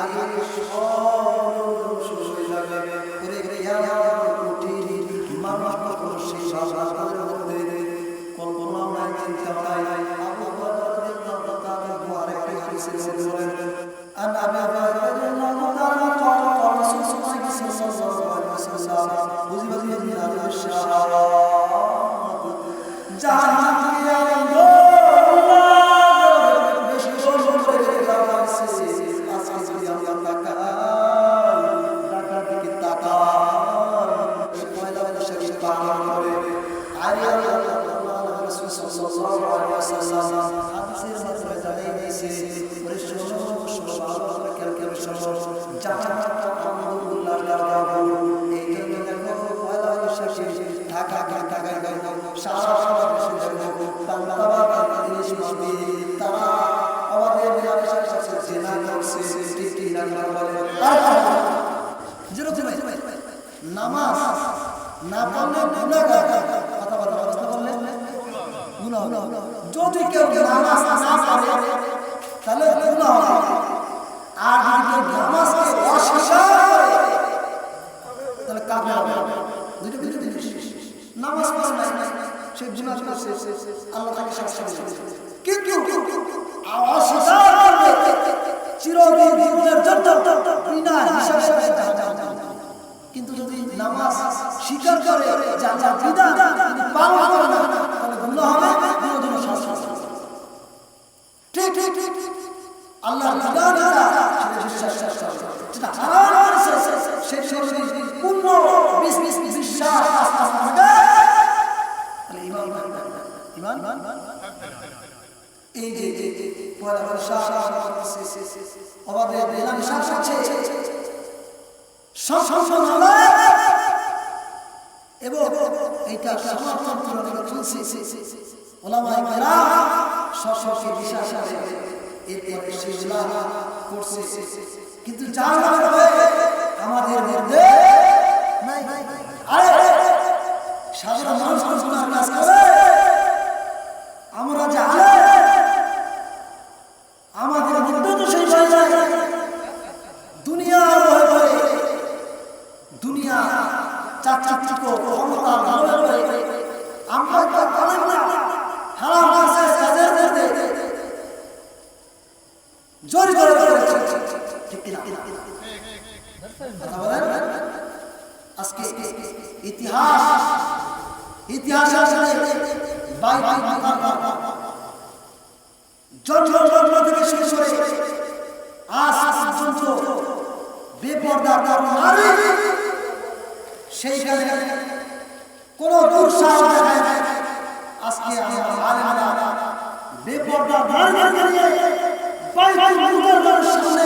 আগে সব শুরু হয়ে যাবে করে কিয়ামত উঠি মানুষ কখনো সেই সাধারণের মধ্যে কল্পনা নাই চিন্তা নাই আবু বকর রাদিয়াল্লাহু তাআলা আরেকটি হাদিসে বলেন আন আবি হুরায়রা রাদিয়াল্লাহু তাআলা قال قال رسول الله صلى الله عليه وسلم বুঝিবাজি মিনাল শাহাদ জাহান্নাম থেকে আনন্দ বেশি সুন্দর করে দেওয়া হয়েছে আজকে যদি আমরা তাকাই দিকে তাকাই পয়লা বৈশাখে পালন করে আরে আল্লাহ রাসূল সাল্লাল্লাহু আলাইহি ওয়াসাল্লাম হাদিসের মাধ্যমে জানিয়ে দিয়েছে পরিশুদ্ধ ভালো করে কেন জান্নাত আলহামদুলিল্লাহ লাগাবো এই জন্য দেখো পয়লা বৈশাখে ঢাকা সারা দেশে দেখো বাংলা জিনিস পাবে তারা আমাদের দেশের সাথে জেনা করছে ঠিক ঠিক না বলে যেরকম নামাজ না পড়লে গুনাহগার কথা বললে গুনাহ যদি কেউ নামাজ না পড়ে তাহলে গুনাহ হবে আর যদি কেউ নামাজকে অস্বীকার করে তাহলে কাফের হবে দুটো জিনিস নামাজ পড়ে না সে গুনাহ করছে আল্লাহ তাকে শাস্তি দেবে কিন্তু অস্বীকার করবে চিরদিন জীবনের জন্য বিনা হিসাবে জাহান্নামে কিন্তু যদি নামাজ স্বীকার করে যা বিধান তিনি পালন করে না তাহলে গুনাহ হবে দুটো শাস্তি ঠিক ঠিক ঠিক আল্লাহর বিধান বিশ্বাস যেটা হারাম করেছে সেই পূর্ণ বিশ্বাস ইমান এই যে পয়লা বৈশাখ আমাদের মেলামেশার সাথে এবং এইটা সমর্থন করে চলছে ওলামায়ে কেরাম সশস্ত্র বিশ্বাস আছে এরপরে সেগুলা করছে কিন্তু জানা আমাদের মধ্যে নাই আরে সাধারণ মানুষ গুনার কাজ করে আমরা জানি আমাদের মধ্যে তো সেই জায়গায় দুনিয়ার ভয়ে দুনিয়া চাকচিক্য ক্ষমতা ভয়ে আমরা তো জানেন না হারাম কাজের মধ্যে জড়িত রয়েছে ঠিক কিনা কথা বলেন আজকে ইতিহাস আসলে জন্ম থেকে শুরু করে আজ পর্যন্ত বেপরদা নারী সেইখানে কোন দুঃসাহস দেখায় না আজকে আমরা আলেমরা বেপরদা নারীকে নিয়ে বাইতুল মুকাররমের সামনে